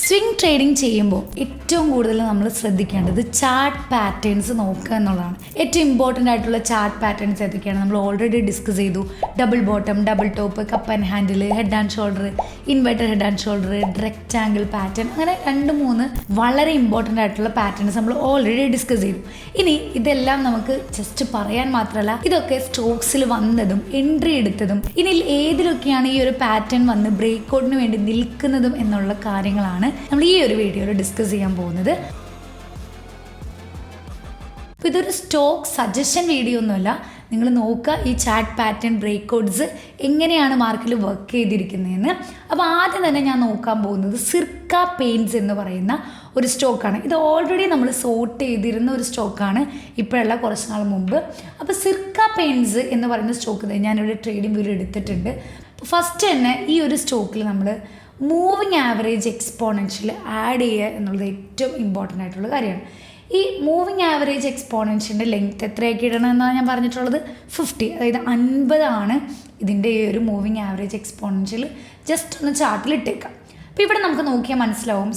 Swing trading ചെയ്യുമ്പോൾ ഏറ്റവും കൂടുതൽ നമ്മൾ ശ്രദ്ധിക്കേണ്ടത് ചാർട്ട് പാറ്റേൺസ് നോക്കുക എന്നുള്ളതാണ്. ഏറ്റവും ഇമ്പോർട്ടൻ്റ് ആയിട്ടുള്ള ചാർട്ട് പാറ്റേൺസ് ഏതൊക്കെയാണ് നമ്മൾ ഓൾറെഡി ഡിസ്കസ് ചെയ്തു. Double bottom, double top, cup and handle, head and shoulder, inverter head and shoulder, rectangle pattern, അങ്ങനെ 2-3 വളരെ ഇമ്പോർട്ടൻ്റ് ആയിട്ടുള്ള പാറ്റേൺസ് നമ്മൾ ഓൾറെഡി ഡിസ്കസ് ചെയ്തു. ഇനി ഇതെല്ലാം നമുക്ക് ജസ്റ്റ് പറയാൻ മാത്രമല്ല, ഇതൊക്കെ സ്റ്റോക്സിൽ വന്നതും എൻട്രി എടുത്തതും ഇനി ഏതിലൊക്കെയാണ് ഈ ഒരു പാറ്റേൺ വന്ന് ബ്രേക്ക്ഔട്ടിന് വേണ്ടി നിൽക്കുന്നതും എന്നുള്ള കാര്യങ്ങളാണ് നമ്മൾ ഈ ഒരു വീഡിയോയിൽ ഡിസ്കസ് ചെയ്യാൻ പോകുന്നത്. അപ്പോൾ ഇതൊരു സ്റ്റോക്ക് സജഷൻ വീഡിയോ ഒന്നുമല്ല. നിങ്ങൾ നോക്കുക ഈ ചാർട്ട് പാറ്റേൺ ബ്രേക്ക്ഔട്ട്സ് എങ്ങനെയാണ് മാർക്കറ്റിൽ വർക്ക് ചെയ്തിരിക്കുന്നതെന്ന്. അപ്പോൾ ആദ്യം തന്നെ ഞാൻ നോക്കാൻ പോകുന്നത് സിർക്ക പെയിൻറ്റ്സ് എന്ന് പറയുന്ന ഒരു സ്റ്റോക്കാണ്. ഇത് ഓൾറെഡി നമ്മൾ സോർട്ട് ചെയ്തിരുന്ന ഒരു സ്റ്റോക്കാണ് ഇപ്പോഴല്ല, കുറച്ച് നാൾ മുമ്പ്. അപ്പോൾ സിർക്ക പെയിൻറ്റ്സ് എന്ന് പറയുന്ന സ്റ്റോക്ക് ഞാനിവിടെ ട്രേഡിംഗ് വ്യൂവിൽ എടുത്തിട്ടുണ്ട്. ഫസ്റ്റ് തന്നെ ഈ ഒരു സ്റ്റോക്കിൽ നമ്മൾ മൂവിങ് ആവറേജ് എക്സ്പോണൻഷ്യൽ ആഡ് ചെയ്യുക എന്നുള്ളത് ഏറ്റവും ഇമ്പോർട്ടൻ്റ് ആയിട്ടുള്ള കാര്യമാണ്. ഈ മൂവിങ് ആവറേജ് എക്സ്പോണൻഷ്യൻ്റെ ലെങ്ത് എത്രയൊക്കെ ഇടണം എന്നാണ് ഞാൻ പറഞ്ഞിട്ടുള്ളത്? 50, അതായത് 50 ഇതിൻ്റെ ഈ ഒരു മൂവിങ് ആവറേജ് എക്സ്പോണൻഷ്യൽ. ജസ്റ്റ് ഒന്ന് ചാർട്ടിൽ ഇട്ടേക്കാം. അപ്പോൾ ഇവിടെ നമുക്ക് നോക്കിയാൽ മനസ്സിലാവും.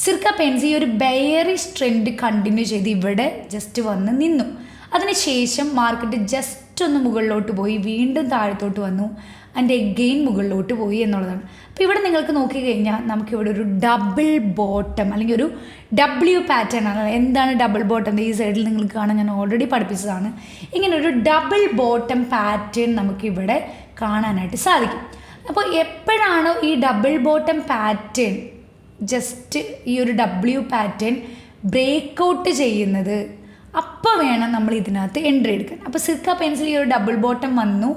സിർക്ക പെയിൻറ്റ്സ് ഈ ഒരു ബെയറിഷ് ട്രെൻഡ് കണ്ടിന്യൂ ചെയ്ത് ഇവിടെ ജസ്റ്റ് വന്ന് നിന്നു. അതിനുശേഷം മാർക്കറ്റ് ജസ്റ്റ് ഒന്ന് മുകളിലോട്ട് പോയി, വീണ്ടും താഴത്തോട്ട് വന്നു, ആൻഡ് എഗെയിൻ മുകളിലോട്ട് പോയി എന്നുള്ളതാണ്. അപ്പോൾ ഇവിടെ നിങ്ങൾക്ക് നോക്കിക്കഴിഞ്ഞാൽ നമുക്കിവിടെ ഒരു ഡബിൾ ബോട്ടം അല്ലെങ്കിൽ ഒരു ഡബ്ല്യു പാറ്റേൺ ആണ്. എന്താണ് ഡബിൾ ബോട്ടം? ഈ സൈഡിൽ നിങ്ങൾക്ക് കാണാൻ ഞാൻ ഓൾറെഡി പഠിപ്പിച്ചതാണ്. ഇങ്ങനെ ഒരു ഡബിൾ ബോട്ടം പാറ്റേൺ നമുക്കിവിടെ കാണാനായിട്ട് സാധിക്കും. അപ്പോൾ എപ്പോഴാണോ ഈ ഡബിൾ ബോട്ടം പാറ്റേൺ ജസ്റ്റ് ഈ ഒരു ഡബ്ല്യു പാറ്റേൺ ബ്രേക്ക്ഔട്ട് ചെയ്യുന്നത്, അപ്പോൾ വേണം നമ്മൾ ഇതിനകത്ത് എൻട്രി എടുക്കാൻ. അപ്പോൾ സിർക്ക പെൻസിൽ ഈ ഒരു ഡബിൾ ബോട്ടം വന്നു,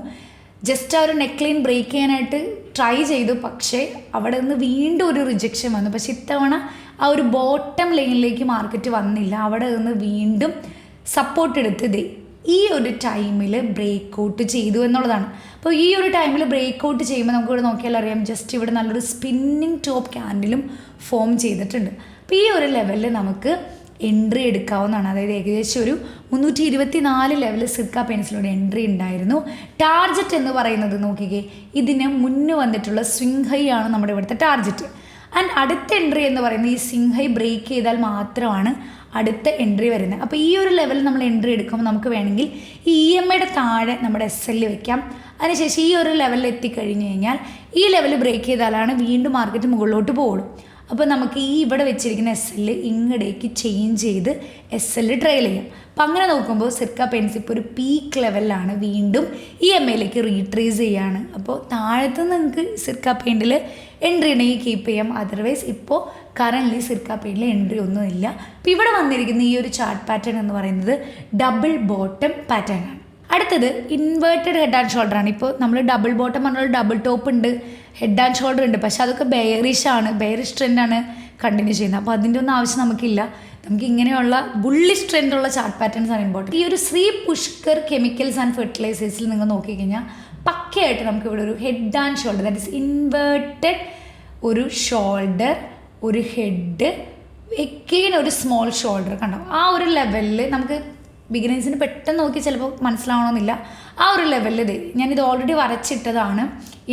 ജസ്റ്റ് ആ ഒരു നെക്ക് ലൈൻ ബ്രേക്ക് ചെയ്യാനായിട്ട് ട്രൈ ചെയ്തു. പക്ഷേ അവിടെ നിന്ന് വീണ്ടും ഒരു റിജക്ഷൻ വന്നു. പക്ഷെ ഇത്തവണ ആ ഒരു ബോട്ടം ലൈനിലേക്ക് മാർക്കറ്റ് വന്നില്ല. അവിടെ നിന്ന് വീണ്ടും സപ്പോർട്ട് എടുത്ത് ഈ ഒരു ടൈമിൽ ബ്രേക്ക് ഔട്ട് ചെയ്തു എന്നുള്ളതാണ്. അപ്പോൾ ഈ ഒരു ടൈമിൽ ബ്രേക്ക് ഔട്ട് ചെയ്യുമ്പോൾ നമുക്കിവിടെ നോക്കിയാൽ അറിയാം, ജസ്റ്റ് ഇവിടെ നല്ലൊരു സ്പിന്നിങ് ടോപ്പ് ക്യാൻഡിലും ഫോം ചെയ്തിട്ടുണ്ട്. അപ്പോൾ ഈ ഒരു ലെവലിൽ നമുക്ക് എൻട്രി എടുക്കാവുന്നതാണ്. അതായത് ഏകദേശം ഒരു 324 ലെവലിൽ സിർക്ക പെൻസിലൂടെ എൻട്രി ഉണ്ടായിരുന്നു. ടാർജറ്റ് എന്ന് പറയുന്നത് നോക്കിക്കേ, ഇതിന് മുന്നേ വന്നിട്ടുള്ള സ്വിംഗ് ഹൈ ആണ് നമ്മുടെ ഇവിടുത്തെ ടാർജറ്റ്. ആൻഡ് അടുത്ത എൻട്രി എന്ന് പറയുന്നത് ഈ സ്വിംഗ് ഹൈ ബ്രേക്ക് ചെയ്താൽ മാത്രമാണ് അടുത്ത എൻട്രി വരുന്നത്. അപ്പോൾ ഈ ഒരു ലെവലിൽ നമ്മൾ എൻട്രി എടുക്കുമ്പോൾ നമുക്ക് വേണമെങ്കിൽ ഈ EMAയുടെ താഴെ നമ്മുടെ SL വെക്കാം. അതിനുശേഷം ഈ ഒരു ലെവലിൽ എത്തിക്കഴിഞ്ഞ് കഴിഞ്ഞാൽ ഈ ലെവൽ ബ്രേക്ക് ചെയ്താലാണ് വീണ്ടും മാർക്കറ്റ് മുകളിലോട്ട് പോകുള്ളൂ. അപ്പോൾ നമുക്ക് ഈ ഇവിടെ വെച്ചിരിക്കുന്ന SL ഇങ്ങടേക്ക് ചേഞ്ച് ചെയ്ത് SL ട്രയൽ ചെയ്യാം. അപ്പം അങ്ങനെ നോക്കുമ്പോൾ സിർക്ക പെൻസ് ഇപ്പോൾ ഒരു പീക്ക് ലെവലിലാണ്, വീണ്ടും EMAയിലേക്ക് റീട്രേസ് ചെയ്യാണ്. അപ്പോൾ താഴത്ത് നിങ്ങൾക്ക് സിർക്ക പെയിൻറ്റിൽ എൻട്രി ഉണ്ടെങ്കിൽ കീപ്പ് ചെയ്യാം. അതർവൈസ് ഇപ്പോൾ കറൻ്റ്ലി സിർക്ക പെയിൻറ്റിൽ എൻട്രി ഒന്നുമില്ല. അപ്പോൾ ഇവിടെ വന്നിരിക്കുന്ന ഈ ഒരു ചാർട്ട് പാറ്റേൺ എന്ന് പറയുന്നത് ഡബിൾ ബോട്ടം പാറ്റേൺ ആണ്. അടുത്തത് ഇൻവേർട്ടഡ് ഹെഡ് ആൻഡ് ഷോൾഡർ ആണ്. ഇപ്പോൾ നമ്മൾ ഡബിൾ ബോട്ടം പറഞ്ഞാൽ ഡബിൾ ടോപ്പ് ഉണ്ട്, ഹെഡ് ആൻഡ് ഷോൾഡർ ഉണ്ട്. പക്ഷെ അതൊക്കെ ബെയറിഷ് ട്രെൻഡാണ് കണ്ടിന്യൂ ചെയ്യുന്നത്. അപ്പോൾ അതിൻ്റെ ഒന്നും ആവശ്യം നമുക്കില്ല. നമുക്ക് ഇങ്ങനെയുള്ള ബുള്ളിഷ് ട്രെൻഡുള്ള ചാർട്ട് പാറ്റേൺസ് ആണ് ഇമ്പോർട്ടൻറ്റ്. ഈ ഒരു ശ്രീ പുഷ്കർ കെമിക്കൽസ് ആൻഡ് ഫെർട്ടിലൈസേഴ്സിൽ നിങ്ങൾ നോക്കിക്കഴിഞ്ഞാൽ പക്കയായിട്ട് നമുക്ക് ഇവിടെ ഒരു head and shoulder, that is inverted ഒരു ഷോൾഡർ, ഒരു ഹെഡ്, എക്കെയിൻ ഒരു സ്മോൾ ഷോൾഡർ കണ്ടോ. ആ ഒരു ലെവലിൽ നമുക്ക് ബിഗിനേഴ്സിന് പെട്ടെന്ന് നോക്കി ചിലപ്പോൾ മനസ്സിലാവണമെന്നില്ല. ആ ഒരു ലെവലിൽ ഞാനിത് ഓൾറെഡി വരച്ചിട്ടതാണ്.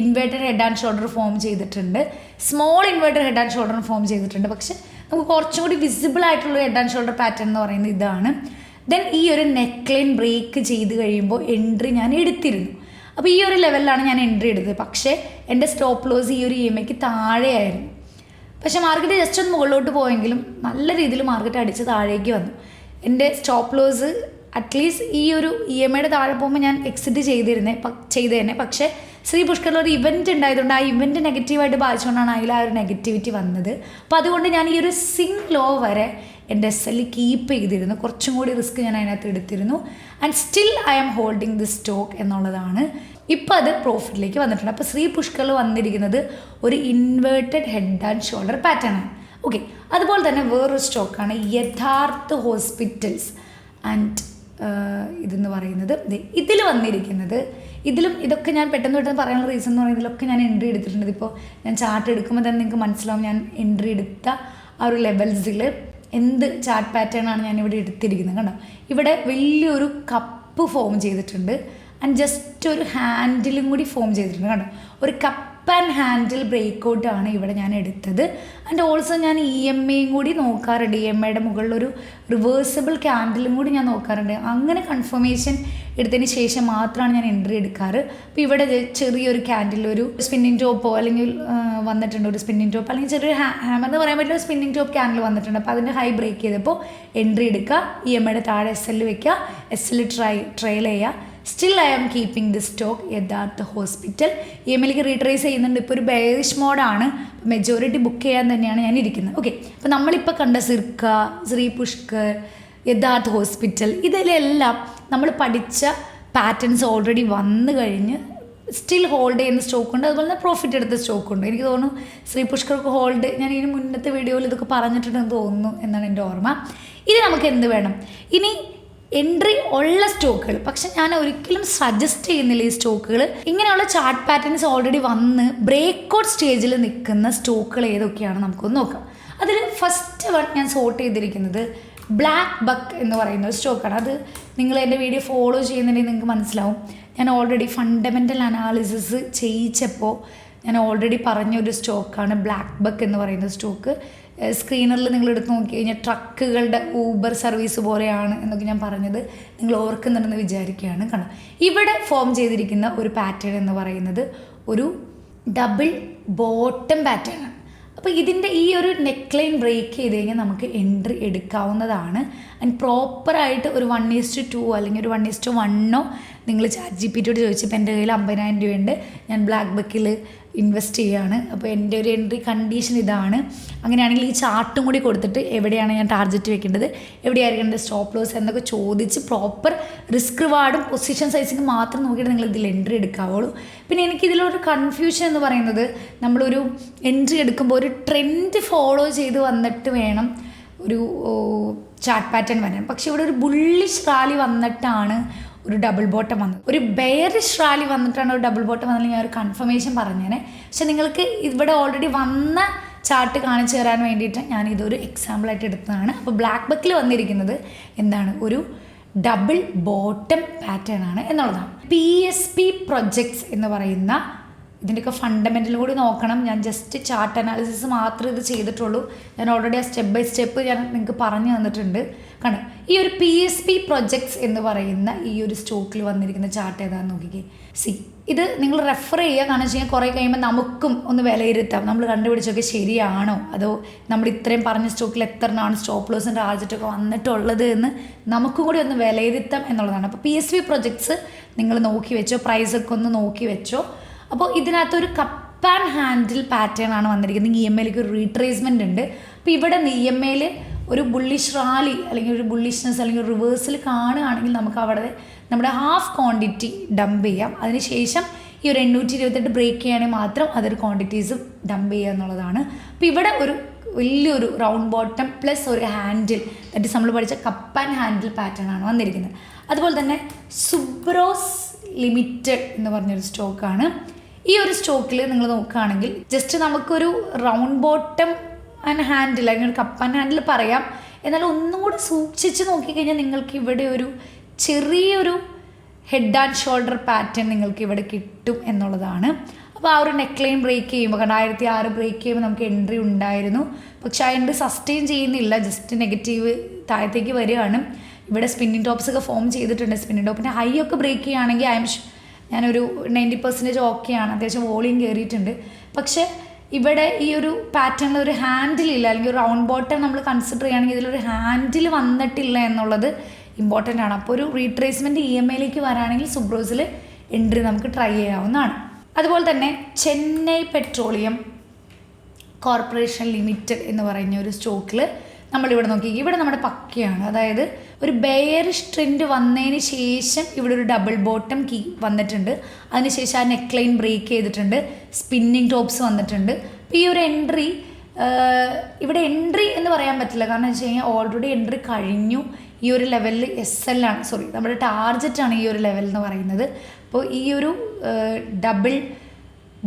Inverted head and shoulder form ചെയ്തിട്ടുണ്ട്, small inverted head and shoulder form ചെയ്തിട്ടുണ്ട്. പക്ഷേ നമുക്ക് കുറച്ചും കൂടി വിസിബിൾ ആയിട്ടുള്ള ഹെഡ് ആൻഡ് ഷോൾഡർ പാറ്റേൺ എന്ന് പറയുന്നത് ഇതാണ്. ദെൻ ഈ ഒരു നെക്ക് ലൈൻ ബ്രേക്ക് ചെയ്ത് കഴിയുമ്പോൾ എൻട്രി ഞാൻ എടുത്തിരുന്നു. അപ്പോൾ ഈ ഒരു ലെവലിലാണ് ഞാൻ എൻട്രി എടുത്തത്. പക്ഷേ എൻ്റെ സ്റ്റോപ്പ് ലോസ് ഈ ഒരു EMAയ്ക്ക് താഴെയായിരുന്നു. പക്ഷേ മാർക്കറ്റ് ജസ്റ്റ് ഒന്ന് മുകളിലോട്ട് പോയെങ്കിലും നല്ല രീതിയിൽ മാർക്കറ്റ് അടിച്ച് താഴേക്ക് വന്നു. എൻ്റെ സ്റ്റോപ്പ് ലോസ് അറ്റ്ലീസ്റ്റ് ഈ ഒരു EMAയുടെ താഴെ പോകുമ്പോൾ ഞാൻ എക്സിറ്റ് ചെയ്തേനെ. പക്ഷേ ശ്രീ പുഷ്കറിൽ ഒരു ഇവൻറ്റ് ഉണ്ടായതുകൊണ്ട് ആ ഇവൻറ്റ് നെഗറ്റീവായിട്ട് ബാധിച്ചുകൊണ്ടാണ് അതിൽ ആ ഒരു നെഗറ്റിവിറ്റി വന്നത്. അപ്പോൾ അതുകൊണ്ട് ഞാൻ ഈ ഒരു സിംഗ് ലോ വരെ എൻ്റെ SL കീപ്പ് ചെയ്തിരുന്നു. കുറച്ചും കൂടി റിസ്ക് ഞാൻ അതിനകത്ത് എടുത്തിരുന്നു. And still I am holding the stock എന്നുള്ളതാണ്. ഇപ്പോൾ അത് പ്രോഫിറ്റിലേക്ക് വന്നിട്ടുണ്ട്. അപ്പോൾ ശ്രീ പുഷ്കറിൽ വന്നിരിക്കുന്നത് ഒരു inverted head and shoulder pattern ആണ്. ഓക്കെ, അതുപോലെ തന്നെ വേറൊരു സ്റ്റോക്കാണ് യഥാർത്ഥ ഹോസ്പിറ്റൽസ് ആൻഡ് ഇതെന്ന് പറയുന്നത്. ഇതിൽ വന്നിരിക്കുന്നത്, ഇതൊക്കെ ഞാൻ പെട്ടെന്ന് പറയാനുള്ള റീസൺ എന്ന് പറയുന്നത് ഇതിലൊക്കെ ഞാൻ എൻട്രി എടുത്തിട്ടുണ്ട്. ഇപ്പോൾ ഞാൻ ചാർട്ട് എടുക്കുമ്പോൾ തന്നെ നിങ്ങൾക്ക് മനസ്സിലാവും ഞാൻ എൻട്രി എടുത്ത ആ ഒരു ലെവൽസിൽ എന്ത് ചാർട്ട് പാറ്റേൺ ആണ് ഞാനിവിടെ എടുത്തിരിക്കുന്നത്. കണ്ടോ, ഇവിടെ വലിയൊരു കപ്പ് ഫോം ചെയ്തിട്ടുണ്ട്, ആൻഡ് ജസ്റ്റ് ഒരു ഹാൻഡിലും കൂടി ഫോം ചെയ്തിട്ടുണ്ട്. കണ്ടോ, ഒരു കപ്പ് ആൻഡ് ഹാൻഡിൽ ബ്രേക്കൗട്ടാണ് ഇവിടെ ഞാൻ എടുത്തത്. ആൻഡ് ഓൾസോ ഞാൻ EMAയും കൂടി നോക്കാറുണ്ട്. EMAയുടെ മുകളിലൊരു റിവേഴ്സിബിൾ ക്യാൻഡിലും കൂടി ഞാൻ നോക്കാറുണ്ട്. അങ്ങനെ കൺഫർമേഷൻ എടുത്തതിന് ശേഷം മാത്രമാണ് ഞാൻ എൻട്രി എടുക്കാറ്. അപ്പോൾ ഇവിടെ ചെറിയൊരു ക്യാൻഡിൽ ഒരു സ്പിന്നിങ് ടോപ്പോ അല്ലെങ്കിൽ വന്നിട്ടുണ്ട്, ഒരു സ്പിന്നിങ് ടോപ്പ് അല്ലെങ്കിൽ ചെറിയൊരു ഹാമർ എന്ന് പറയാൻ പറ്റില്ല, സ്പിന്നിങ് ടോപ്പ് ക്യാൻഡിൽ വന്നിട്ടുണ്ട്. അപ്പോൾ അതിൻ്റെ ഹൈ ബ്രേക്ക് ചെയ്തപ്പോൾ എൻട്രി എടുക്കുക, EMAയുടെ താഴെ SL വെക്കുക, SL ട്രയൽ ചെയ്യുക. Still I am keeping the stock യഥാർത്ഥ ഹോസ്പിറ്റൽ. EMAയിലേക്ക് റീട്രേസ് ചെയ്യുന്നുണ്ട്. ഇപ്പോൾ ഒരു ബെയറിഷ് മോഡാണ്, മെജോറിറ്റി ബുക്ക് ചെയ്യാൻ തന്നെയാണ് ഞാൻ ഇരിക്കുന്നത്. ഓക്കെ, അപ്പോൾ നമ്മളിപ്പോൾ കണ്ട സിർക്ക, ശ്രീ പുഷ്കർ, യഥാർത്ഥ ഹോസ്പിറ്റൽ, ഇതിലെല്ലാം നമ്മൾ പഠിച്ച പാറ്റേൺസ് ഓൾറെഡി വന്നു കഴിഞ്ഞ് സ്റ്റിൽ ഹോൾഡ് ചെയ്യുന്ന സ്റ്റോക്കുണ്ട്, അതുപോലെ തന്നെ പ്രോഫിറ്റ് എടുത്ത സ്റ്റോക്കുണ്ട്. എനിക്ക് തോന്നുന്നു ശ്രീ പുഷ്കർക്ക് ഹോൾഡ്, ഞാൻ ഇതിന് മുന്നത്തെ വീഡിയോയിൽ ഇതൊക്കെ പറഞ്ഞിട്ടുണ്ടെന്ന് തോന്നുന്നു എന്നാണ് എൻ്റെ ഓർമ്മ. ഇനി നമുക്ക് എന്ത് വേണം? ഇനി എൻട്രി ഉള്ള സ്റ്റോക്കുകൾ, പക്ഷെ ഞാൻ ഒരിക്കലും സജസ്റ്റ് ചെയ്യുന്നില്ല ഈ സ്റ്റോക്കുകൾ. ഇങ്ങനെയുള്ള ചാർട്ട് പാറ്റേൺസ് ഓൾറെഡി വന്ന് ബ്രേക്ക്ഔട്ട് സ്റ്റേജിൽ നിൽക്കുന്ന സ്റ്റോക്കുകൾ ഏതൊക്കെയാണ് നമുക്കൊന്ന് നോക്കാം. അതിൽ ഫസ്റ്റ് വൺ ഞാൻ സോർട്ട് ചെയ്തിരിക്കുന്നത് ബ്ലാക്ക് ബക്ക് എന്ന് പറയുന്ന ഒരു സ്റ്റോക്കാണ്. അത് നിങ്ങൾ എൻ്റെ വീഡിയോ ഫോളോ ചെയ്യുന്നുണ്ടെങ്കിൽ നിങ്ങൾക്ക് മനസ്സിലാവും. ഞാൻ ഓൾറെഡി ഫണ്ടമെൻ്റൽ അനാലിസിസ് ചെയ്യിച്ചപ്പോൾ ഞാൻ ഓൾറെഡി പറഞ്ഞൊരു സ്റ്റോക്കാണ് ബ്ലാക്ക് ബക്ക് എന്ന് പറയുന്ന സ്റ്റോക്ക്. സ്ക്രീനറിൽ നിങ്ങൾ എടുത്ത് നോക്കി കഴിഞ്ഞാൽ ട്രക്കുകളുടെ ഊബർ സർവീസ് പോലെയാണ് എന്നൊക്കെ ഞാൻ പറഞ്ഞത് നിങ്ങൾ ഓർക്കുന്നുണ്ടെന്ന് വിചാരിക്കുകയാണ്. കാരണം ഇവിടെ ഫോം ചെയ്തിരിക്കുന്ന ഒരു പാറ്റേൺ എന്ന് പറയുന്നത് ഒരു ഡബിൾ ബോട്ടം പാറ്റേൺ ആണ്. അപ്പോൾ ഇതിൻ്റെ ഈ ഒരു നെക്ക് ലൈൻ ബ്രേക്ക് ചെയ്ത് കഴിഞ്ഞാൽ നമുക്ക് എൻട്രി എടുക്കാവുന്നതാണ്. ആൻഡ് പ്രോപ്പറായിട്ട് ഒരു 1:2 അല്ലെങ്കിൽ ഒരു 1:1 നിങ്ങൾ ChatGPT ചോദിച്ചപ്പോൾ എൻ്റെ കയ്യിൽ 50,000 രൂപയുണ്ട്, ഞാൻ ബ്ലാക്ക് ബക്കിൽ ഇൻവെസ്റ്റ് ചെയ്യുകയാണ്, അപ്പോൾ എൻ്റെ ഒരു എൻട്രി കണ്ടീഷൻ ഇതാണ്. അങ്ങനെയാണെങ്കിൽ ഈ ചാർട്ടും കൂടി കൊടുത്തിട്ട് എവിടെയാണ് ഞാൻ ടാർഗറ്റ് വെക്കേണ്ടത്, എവിടെയായിരിക്കും എൻ്റെ സ്റ്റോപ്പ് ലോസ് എന്നൊക്കെ ചോദിച്ച് പ്രോപ്പർ റിസ്ക് റിവാർഡും പൊസിഷൻ സൈസിങ് മാത്രം നോക്കിയിട്ട് നിങ്ങൾ ഇതിൽ എൻട്രി എടുക്കാവുള്ളൂ. പിന്നെ എനിക്കിതിലൊരു കൺഫ്യൂഷൻ എന്ന് പറയുന്നത്, നമ്മളൊരു എൻട്രി എടുക്കുമ്പോൾ ഒരു ട്രെൻഡ് ഫോളോ ചെയ്ത് വന്നിട്ട് വേണം ഒരു ചാർട്ട് പാറ്റേൺ വരാൻ. പക്ഷേ ഇവിടെ ഒരു ബുള്ളിഷ് റാലി വന്നിട്ടാണ് ഒരു ഡബിൾ ബോട്ടം വന്നത്, ഒരു ബെയറിഷ് റാലി വന്നിട്ടാണ് ഒരു ഡബിൾ ബോട്ടം വന്നതിൽ ഞാൻ ഒരു കൺഫർമേഷൻ പറഞ്ഞേനെ. പക്ഷെ നിങ്ങൾക്ക് ഇവിടെ ഓൾറെഡി വന്ന ചാർട്ട് കാണിച്ചു തരാൻ വേണ്ടിയിട്ട് ഞാൻ ഇതൊരു എക്സാമ്പിളായിട്ട് എടുത്തതാണ്. അപ്പോൾ ബ്ലാക്ക് ബക്കിൽ വന്നിരിക്കുന്നത് എന്താണ്, ഒരു ഡബിൾ ബോട്ടം പാറ്റേൺ ആണ് എന്നുള്ളതാണ്. PSP പ്രൊജക്ട്സ് എന്ന് പറയുന്ന ഇതിൻ്റെയൊക്കെ ഫണ്ടമെൻ്റൽ കൂടി നോക്കണം. ഞാൻ ജസ്റ്റ് ചാർട്ട് അനാലിസിസ് മാത്രമേ ഇത് ചെയ്തിട്ടുള്ളൂ. ഞാൻ ഓൾറെഡി ആ സ്റ്റെപ്പ് ബൈ സ്റ്റെപ്പ് ഞാൻ നിങ്ങൾക്ക് പറഞ്ഞു തന്നിട്ടുണ്ട്. കാരണം ഈ ഒരു PSP പ്രൊജക്ട്സ് എന്ന് പറയുന്ന ഈ ഒരു സ്റ്റോക്കിൽ വന്നിരിക്കുന്ന ചാർട്ട് ഏതാണെന്ന് നോക്കിക്കേ. ഇത് നിങ്ങൾ റെഫർ ചെയ്യുക. കാരണം വെച്ച് കഴിഞ്ഞാൽ കുറേ കഴിയുമ്പോൾ നമുക്കും ഒന്ന് വിലയിരുത്താം, നമ്മൾ കണ്ടുപിടിച്ചൊക്കെ ശരിയാണോ, അതോ നമ്മൾ ഇത്രയും പറഞ്ഞ സ്റ്റോക്കിൽ എത്രണ്ണമാണ് സ്റ്റോപ്പ് ലോസും ടാർജറ്റൊക്കെ വന്നിട്ടുള്ളത് എന്ന് നമുക്കും കൂടി ഒന്ന് വിലയിരുത്താം എന്നുള്ളതാണ്. അപ്പോൾ PSP പ്രൊജക്ട്സ് നിങ്ങൾ നോക്കി വെച്ചോ, പ്രൈസൊക്കെ ഒന്ന് നോക്കി വെച്ചോ. അപ്പോൾ ഇതിനകത്തൊരു കപ്പ് ആൻഡ് ഹാൻഡിൽ പാറ്റേൺ ആണ് വന്നിരിക്കുന്നത്. EMAയിലേക്ക് ഒരു റീട്രേസ്മെൻ്റ് ഉണ്ട്. അപ്പോൾ ഇവിടെ EMAയിൽ ഒരു ബുള്ളിഷ് റാലി അല്ലെങ്കിൽ ഒരു ബുള്ളിഷ്നെസ് അല്ലെങ്കിൽ ഒരു റിവേഴ്സൽ കാണുകയാണെങ്കിൽ നമുക്ക് അവിടെ നമ്മുടെ ഹാഫ് ക്വാണ്ടിറ്റി ഡംപ് ചെയ്യാം. അതിനുശേഷം ഈ ഒരു 828 ബ്രേക്ക് ചെയ്യുകയാണെങ്കിൽ മാത്രം അതൊരു ക്വാണ്ടിറ്റീസ് ഡംപ് ചെയ്യുക എന്നുള്ളതാണ്. അപ്പോൾ ഇവിടെ ഒരു വലിയൊരു റൗണ്ട് ബോട്ടം പ്ലസ് ഒരു ഹാൻഡിൽ, ദാറ്റ് നമ്മൾ പഠിച്ച കപ്പ് ആൻഡ് ഹാൻഡിൽ പാറ്റേൺ ആണ് വന്നിരിക്കുന്നത്. അതുപോലെ തന്നെ സുബ്രോസ് ലിമിറ്റഡ് എന്ന് പറഞ്ഞൊരു സ്റ്റോക്കാണ്. ഈ ഒരു സ്റ്റോക്കിൽ നിങ്ങൾ നോക്കുകയാണെങ്കിൽ ജസ്റ്റ് നമുക്കൊരു റൗണ്ട് ബോട്ടം ആൻഡ് ഹാൻഡിൽ അല്ലെങ്കിൽ ഒരു കപ്പ് ആൻഡ് ഹാൻഡിൽ പറയാം. എന്നാൽ ഒന്നും കൂടി സൂക്ഷിച്ച് നോക്കിക്കഴിഞ്ഞാൽ നിങ്ങൾക്ക് ഇവിടെ ഒരു ചെറിയൊരു ഹെഡ് ആൻഡ് ഷോൾഡർ പാറ്റേൺ നിങ്ങൾക്ക് ഇവിടെ കിട്ടും എന്നുള്ളതാണ്. അപ്പോൾ ആ ഒരു നെക്ക് ലൈൻ ബ്രേക്ക് ചെയ്യുമ്പോൾ, കാരണം 1006 ബ്രേക്ക് ചെയ്യുമ്പോൾ നമുക്ക് എൻട്രി ഉണ്ടായിരുന്നു. പക്ഷേ ആ എൻട്രി സസ്റ്റെയിൻ ചെയ്യുന്നില്ല, ജസ്റ്റ് നെഗറ്റീവ് താഴത്തേക്ക് വരികയാണ്. ഇവിടെ സ്പിന്നിങ് ടോപ്സ് ഒക്കെ ഫോം ചെയ്തിട്ടുണ്ട്. സ്പിന്നിങ് ടോപ്പിൻ്റെ ഹൈ ഒക്കെ ബ്രേക്ക് ചെയ്യുകയാണെങ്കിൽ ഞാനൊരു 90% ഓക്കെയാണ്, അത്യാവശ്യം വോളിയം കയറിയിട്ടുണ്ട്. പക്ഷേ ഇവിടെ ഈ ഒരു പാറ്റേണിൽ ഒരു ഹാൻഡിലില്ല, അല്ലെങ്കിൽ ഒരു റൗണ്ട് ബോട്ടം നമ്മൾ കൺസിഡർ ചെയ്യുകയാണെങ്കിൽ ഇതിലൊരു ഹാൻഡിൽ വന്നിട്ടില്ല എന്നുള്ളത് ഇമ്പോർട്ടൻ്റ് ആണ്. അപ്പോൾ ഒരു റീട്രേസ്മെൻറ്റ് EMAയിലേക്ക് വരാണെങ്കിൽ സുബ്രോസിൽ എൻട്രി നമുക്ക് ട്രൈ ചെയ്യാവുന്നതാണ്. അതുപോലെ തന്നെ ചെന്നൈ പെട്രോളിയം കോർപ്പറേഷൻ ലിമിറ്റഡ് എന്ന് പറയുന്ന ഒരു സ്റ്റോക്കിൽ നമ്മളിവിടെ നോക്കി, ഇവിടെ നമ്മുടെ പക്കയാണ്. അതായത് ഒരു ബെയറിഷ് ട്രെൻഡ് വന്നതിന് ശേഷം ഇവിടെ ഒരു ഡബിൾ ബോട്ടം കീ വന്നിട്ടുണ്ട്. അതിനുശേഷം ആ നെക്ക് ലൈൻ ബ്രേക്ക് ചെയ്തിട്ടുണ്ട്, സ്പിന്നിങ് ടോപ്സ് വന്നിട്ടുണ്ട്. അപ്പോൾ ഈ ഒരു എൻട്രി ഇവിടെ എൻട്രി എന്ന് പറയാൻ പറ്റില്ല, കാരണം വെച്ച് കഴിഞ്ഞാൽ ഓൾറെഡി എൻട്രി കഴിഞ്ഞു. ഈ ഒരു ലെവലിൽ SL ആണ്, സോറി നമ്മുടെ ടാർജറ്റാണ് ഈ ഒരു ലെവൽ എന്ന് പറയുന്നത്. അപ്പോൾ ഈ ഒരു ഡബിൾ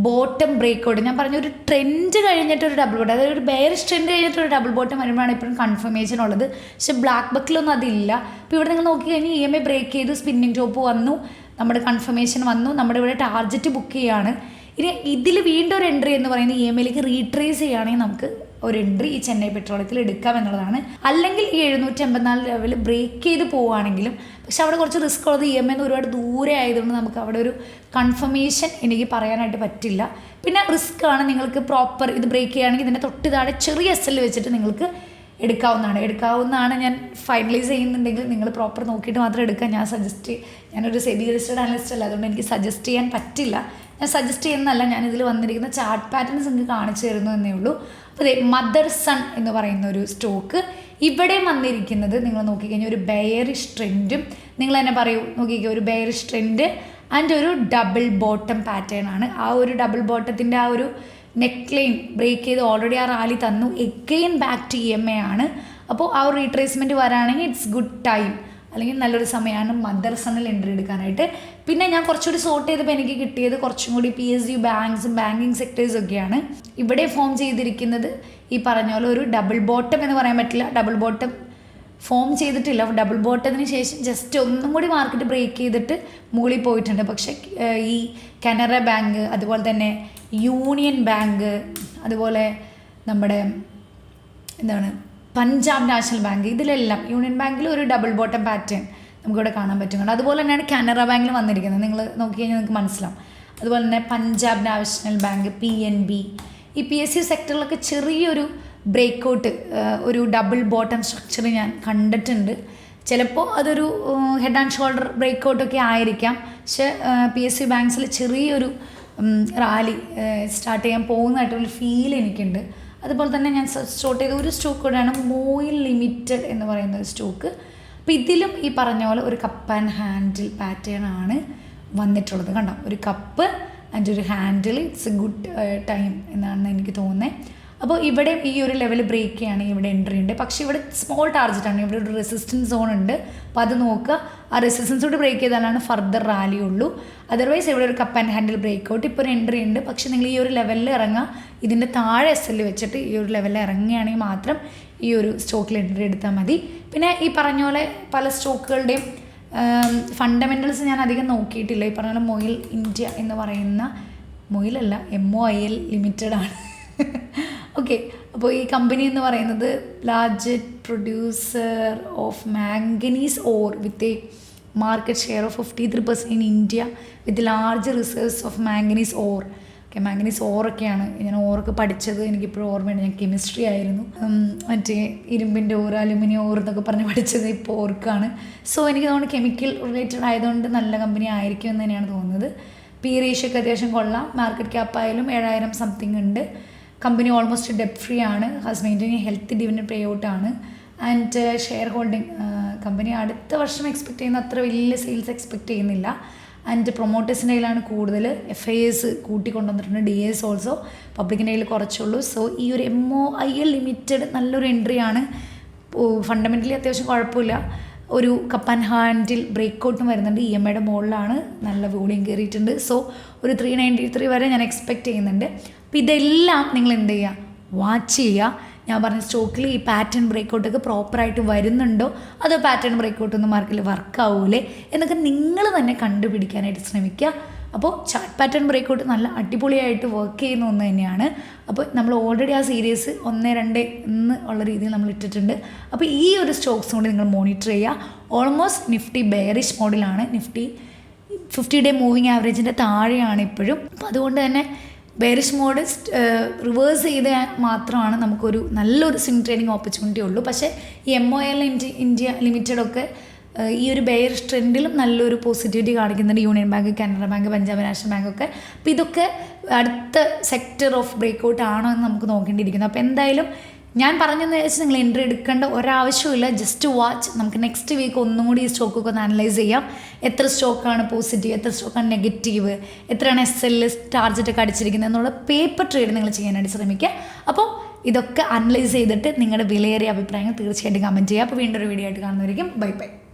ബോട്ടം ബ്രേക്കൗട്ട് ഞാൻ പറഞ്ഞ ഒരു ട്രെൻഡ് കഴിഞ്ഞിട്ടൊരു ഡബിൾ ബോട്ടം, അതായത് ഒരു ബെയറിഷ് ട്രെൻഡ് കഴിഞ്ഞിട്ടൊരു ഡബിൾ ബോട്ടം വരുമ്പോഴാണ് ഇപ്പോഴും കൺഫർമേഷൻ ഉള്ളത്. പക്ഷേ ബ്ലാക്ക് ബക്കിലൊന്നും അതില്ല. അപ്പോൾ ഇവിടെ നിങ്ങൾ നോക്കി കഴിഞ്ഞാൽ EMA ബ്രേക്ക് ചെയ്തു, സ്പിന്നിങ് ടോപ്പ് വന്നു, നമ്മുടെ കൺഫർമേഷൻ വന്നു, നമ്മുടെ ഇവിടെ ടാർജറ്റ് ബുക്ക് ചെയ്യുകയാണ്. ഇനി ഇതിൽ വീണ്ടും ഒരു എൻട്രി എന്ന് പറയുന്നത് EMIലേക്ക് റീട്രേസ് ചെയ്യുകയാണെങ്കിൽ നമുക്ക് ഒരു എൻട്രി ഈ ചെന്നൈ പെട്രോളിയത്തിൽ എടുക്കാം എന്നുള്ളതാണ്. അല്ലെങ്കിൽ ഈ 784 ലെവൽ ബ്രേക്ക് ചെയ്ത് പോവുകയാണെങ്കിലും, പക്ഷെ അവിടെ കുറച്ച് റിസ്ക് ഉള്ളത് EMI ഒരുപാട് ദൂരെ ആയതുകൊണ്ട് നമുക്ക് അവിടെ ഒരു കൺഫർമേഷൻ എനിക്ക് പറയാനായിട്ട് പറ്റില്ല. പിന്നെ റിസ്ക് ആണ്, നിങ്ങൾക്ക് പ്രോപ്പർ ഇത് ബ്രേക്ക് ചെയ്യുകയാണെങ്കിൽ ഇതിൻ്റെ തൊട്ട് താഴെ ചെറിയ SL വെച്ചിട്ട് നിങ്ങൾക്ക് എടുക്കാവുന്നതാണ്. ഞാൻ ഫൈനലൈസ് ചെയ്യുന്നുണ്ടെങ്കിൽ നിങ്ങൾ പ്രോപ്പർ നോക്കിയിട്ട് മാത്രം എടുക്കുക. ഞാനൊരു സെബി രജിസ്റ്റേർഡ് അനലിസ്റ്റ് അല്ല, അതുകൊണ്ട് എനിക്ക് സജസ്റ്റ് ചെയ്യാൻ പറ്റില്ല. ഞാൻ സജസ്റ്റ് ചെയ്യുന്നതല്ല, ഞാനിതിൽ വന്നിരിക്കുന്ന ചാർട്ട് പാറ്റേൺസ് നിങ്ങൾക്ക് കാണിച്ചു തരുന്നു എന്നേ ഉള്ളൂ. അപ്പോൾ മദർസൺ എന്ന് പറയുന്ന ഒരു സ്റ്റോക്ക് ഇവിടെ വന്നിരിക്കുന്നത് നിങ്ങൾ നോക്കിക്കഴിഞ്ഞാൽ ഒരു ബെയറിഷ് ട്രെൻഡും, നിങ്ങൾ തന്നെ പറയൂ, നോക്കിക്കുക, ഒരു ബെയറിഷ് ട്രെൻഡ് ആൻഡ് ഒരു ഡബിൾ ബോട്ടം പാറ്റേൺ ആണ്. ആ ഒരു ഡബിൾ ബോട്ടത്തിൻ്റെ ആ ഒരു നെക്ക് ലൈൻ ബ്രേക്ക് ചെയ്ത് ഓൾറെഡി ആ റാലി തന്നു. എഗെയിൻ ബാക്ക് ടു EMI ആണ്. അപ്പോൾ ആ ഒരു റീട്രേസ്മെൻറ്റ് വരാണെങ്കിൽ ഇറ്റ്സ് ഗുഡ് ടൈം, അല്ലെങ്കിൽ നല്ലൊരു സമയമാണ് മദർസണിൽ എൻട്രി എടുക്കാനായിട്ട്. പിന്നെ ഞാൻ കുറച്ചുകൂടി സോർട്ട് ചെയ്തപ്പോൾ എനിക്ക് കിട്ടിയത് കുറച്ചും കൂടി PSU ബാങ്ക്സും ബാങ്കിങ് സെക്ടേഴ്സും ഒക്കെയാണ്. ഇവിടെ ഫോം ചെയ്തിരിക്കുന്നത് ഈ പറഞ്ഞ പോലെ ഒരു ഡബിൾ ബോട്ടം എന്ന് പറയാൻ പറ്റില്ല, ഡബിൾ ബോട്ടം ഫോം ചെയ്തിട്ടില്ല. ഡബിൾ ബോട്ടത്തിന് ശേഷം ജസ്റ്റ് ഒന്നും കൂടി മാർക്കറ്റ് ബ്രേക്ക് ചെയ്തിട്ട് മുകളിൽ പോയിട്ടുണ്ട്. പക്ഷേ ഈ കാനറ ബാങ്ക്, അതുപോലെ തന്നെ യൂണിയൻ ബാങ്ക്, അതുപോലെ നമ്മുടെ പഞ്ചാബ് നാഷണൽ ബാങ്ക്, ഇതിലെല്ലാം യൂണിയൻ ബാങ്കിൽ ഒരു ഡബിൾ ബോട്ടം പാറ്റേൺ നമുക്കിവിടെ കാണാൻ പറ്റുന്നുണ്ട്. അതുപോലെ തന്നെയാണ് കാനറ ബാങ്കിൽ വന്നിരിക്കുന്നത്, നിങ്ങൾ നോക്കി കഴിഞ്ഞാൽ നിങ്ങൾക്ക് മനസ്സിലാവും. അതുപോലെ തന്നെ പഞ്ചാബ് നാഷണൽ ബാങ്ക്, PNB, ഈ PSU സെക്ടറിലൊക്കെ ചെറിയൊരു ബ്രേക്കൗട്ട്, ഒരു ഡബിൾ ബോട്ടം സ്ട്രക്ചർ ഞാൻ കണ്ടിട്ടുണ്ട്. ചിലപ്പോൾ അതൊരു ഹെഡ് ആൻഡ് ഷോൾഡർ ബ്രേക്കൗട്ടൊക്കെ ആയിരിക്കാം. പക്ഷേ PSU ബാങ്ക്സിൽ ചെറിയൊരു റാലി സ്റ്റാർട്ട് ചെയ്യാൻ പോകുന്നതായിട്ടൊരു ഫീൽ എനിക്കുണ്ട്. അതുപോലെ തന്നെ ഞാൻ ഷോർട്ട് ചെയ്ത ഒരു സ്റ്റോക്ക് കൂടെയാണ് മോയിൽ ലിമിറ്റഡ് എന്ന് പറയുന്ന ഒരു സ്റ്റോക്ക്. അപ്പോൾ ഇതിലും ഈ പറഞ്ഞ പോലെ ഒരു കപ്പ് ആൻഡ് ഹാൻഡിൽ പാറ്റേൺ ആണ് വന്നിട്ടുള്ളത്. കണ്ടോ, ഒരു കപ്പ് ആൻഡ് ഒരു handle, it's A good time എന്നാണ് എനിക്ക് തോന്നുന്നത്. അപ്പോൾ ഇവിടെ ഈ ഒരു ലെവൽ ബ്രേക്ക് ചെയ്യുകയാണെങ്കിൽ ഇവിടെ എൻട്രി ഉണ്ട്. പക്ഷേ ഇവിടെ സ്മോൾ ടാർജറ്റാണ്, ഇവിടെ ഒരു റെസിസ്റ്റൻസ് സോൺ ഉണ്ട്. അപ്പോൾ അത് നോക്കുക, ആ റെസിസ്റ്റൻസോട് ബ്രേക്ക് ചെയ്താലാണ് ഫർദർ റാലി ഉള്ളൂ. അതർവൈസ് ഇവിടെ ഒരു cup and handle break out, ഇപ്പോൾ ഒരു എൻട്രി ഉണ്ട്. പക്ഷേ നിങ്ങൾ ഈ ഒരു ലെവലിൽ ഇറങ്ങുക, ഇതിൻ്റെ താഴെ SL വെച്ചിട്ട് ഈ ഒരു ലെവലിൽ ഇറങ്ങുകയാണെങ്കിൽ മാത്രം ഈ ഒരു സ്റ്റോക്കിൽ എൻട്രി എടുത്താൽ മതി. പിന്നെ ഈ പറഞ്ഞ പോലെ പല സ്റ്റോക്കുകളുടെയും ഫണ്ടമെൻ്റൽസ് ഞാൻ അധികം നോക്കിയിട്ടില്ല. ഈ പറഞ്ഞ പോലെ മൊയിൽ ഇന്ത്യ എന്ന് പറയുന്ന, മൊയിലല്ല, MOIL ലിമിറ്റഡ് ആണ്. ഓക്കെ, അപ്പോൾ ഈ കമ്പനി എന്ന് പറയുന്നത് large producer of manganese ore with a market share of 53% in India with large reserves of manganese ore. Okay, manganese ഓറൊക്കെയാണ് ഞാൻ ഓറൊക്കെ പഠിച്ചത്, എനിക്കിപ്പോഴും ഓർമ്മയുണ്ട്. ഞാൻ കെമിസ്ട്രി ആയിരുന്നു, മറ്റേ ഇരുമ്പിൻ്റെ ഓർ, അലുമിനിയം ഓർ എന്നൊക്കെ പറഞ്ഞ് പഠിച്ചത് ഇപ്പോൾ ഓർക്കാണ്. സോ എനിക്ക് തോന്നുന്നു കെമിക്കൽ റിലേറ്റഡ് ആയതുകൊണ്ട് നല്ല കമ്പനി ആയിരിക്കും എന്ന് തന്നെയാണ് തോന്നുന്നത്. P ratio ഒക്കെ അത്യാവശ്യം കൊള്ളാം. മാർക്കറ്റ് ക്യാപ്പ് ആയാലും 7000 സംതിങ് ഉണ്ട്. കമ്പനി ഓൾമോസ്റ്റ് ഡെറ്റ് ഫ്രീ ആണ്, has maintain healthy dividend pay out ആണ്. ആൻഡ് ഷെയർ ഹോൾഡിംഗ്, കമ്പനി അടുത്ത വർഷം എക്സ്പെക്ട് ചെയ്യുന്ന അത്ര വലിയ സെയിൽസ് എക്സ്പെക്ട് ചെയ്യുന്നില്ല. ആൻഡ് പ്രൊമോട്ടേഴ്സിൻ്റെ കയ്യിലാണ് കൂടുതൽ. FIS കൂട്ടിക്കൊണ്ടുവന്നിട്ടുണ്ട്, DAs ഓൾസോ പബ്ലിക്കിൻ്റെ കയ്യിൽ കുറച്ചുള്ളൂ. സോ ഈ ഒരു MOIL ലിമിറ്റഡ് നല്ലൊരു എൻട്രി ആണ്. ഫണ്ടമെൻ്റലി അത്യാവശ്യം കുഴപ്പമില്ല. ഒരു കപ്പ് ആൻഡ് ഹാൻഡിൽ ബ്രേക്ക് ഔട്ടും വരുന്നുണ്ട്. EMIയുടെ മുകളിലാണ് നല്ല വോളിയം കയറിയിട്ടുണ്ട്. സോ ഒരു 393 വരെ ഞാൻ എക്സ്പെക്റ്റ് ചെയ്യുന്നുണ്ട്. അപ്പോൾ ഇതെല്ലാം നിങ്ങൾ എന്ത് ചെയ്യുക, വാച്ച് ചെയ്യുക. ഞാൻ പറഞ്ഞ സ്റ്റോക്കിൽ ഈ പാറ്റേൺ ബ്രേക്കൗട്ടൊക്കെ പ്രോപ്പറായിട്ട് വരുന്നുണ്ടോ, അതോ പാറ്റേൺ ബ്രേക്കൗട്ടൊന്നും മാർക്കിൽ വർക്കാവൂലേ എന്നൊക്കെ നിങ്ങൾ തന്നെ കണ്ടുപിടിക്കാനായിട്ട് ശ്രമിക്കുക. അപ്പോൾ ചാർട്ട് പാറ്റേൺ ബ്രേക്കൗട്ട് നല്ല അടിപൊളിയായിട്ട് വർക്ക് ചെയ്യുന്ന ഒന്ന് തന്നെയാണ്. അപ്പോൾ നമ്മൾ ഓൾറെഡി ആ സീരീസ് 1, 2 എന്ന് ഉള്ള രീതിയിൽ നമ്മൾ ഇട്ടിട്ടുണ്ട്. അപ്പോൾ ഈ ഒരു സ്റ്റോക്സും കൂടി നിങ്ങൾ മോണിറ്റർ ചെയ്യുക. ഓൾമോസ്റ്റ് നിഫ്റ്റി ബെയറിഷ് മോഡിലാണ്, നിഫ്റ്റി 50-day മൂവിങ് ആവറേജിൻ്റെ താഴെയാണ് ഇപ്പോഴും. അപ്പോൾ അതുകൊണ്ട് തന്നെ ബെയറിഷ് മോഡ് റിവേഴ്സ് ചെയ്ത് മാത്രമാണ് നമുക്കൊരു നല്ലൊരു സ്വിംഗ് ട്രേഡിംഗ് ഓപ്പർച്യൂണിറ്റി ഉള്ളൂ. പക്ഷേ ഈ MOIL ഇന്ത്യ ലിമിറ്റഡൊക്കെ ഈ ഒരു ബെയറിഷ് ട്രെൻഡിലും നല്ലൊരു പോസിറ്റിവിറ്റി കാണിക്കുന്നുണ്ട്. Union Bank, Canara Bank, Punjab National ബാങ്കൊക്കെ. അപ്പോൾ ഇതൊക്കെ അടുത്ത സെക്ടർ ഓഫ് ബ്രേക്കൗട്ട് ആണോ എന്ന് നമുക്ക് നോക്കേണ്ടിയിരിക്കുന്നു. അപ്പോൾ എന്തായാലും ഞാൻ പറഞ്ഞതെന്ന് വെച്ചാൽ നിങ്ങൾ എൻട്രി എടുക്കേണ്ട ഒരാവശ്യമില്ല, ജസ്റ്റ് വാച്ച്. നമുക്ക് നെക്സ്റ്റ് വീക്ക് ഒന്നും കൂടി ഈ സ്റ്റോക്കൊക്കെ ഒന്ന് അനലൈസ് ചെയ്യാം. എത്ര സ്റ്റോക്കാണ് പോസിറ്റീവ്, എത്ര സ്റ്റോക്കാണ് നെഗറ്റീവ്, എത്രയാണ് SL ടാർജറ്റൊക്കെ അടിച്ചിരിക്കുന്നത് എന്നുള്ള പേപ്പർ ട്രേഡ് നിങ്ങൾ ചെയ്യാനായിട്ട് ശ്രമിക്കുക. അപ്പോൾ ഇതൊക്കെ അനലൈസ് ചെയ്തിട്ട് നിങ്ങളുടെ വിലയേറിയ അഭിപ്രായങ്ങൾ തീർച്ചയായിട്ടും കമൻറ്റ് ചെയ്യുക. അപ്പോൾ വീണ്ടും ഒരു വീഡിയോ ആയിട്ട് കാണുന്നതായിരിക്കും. Bye bye.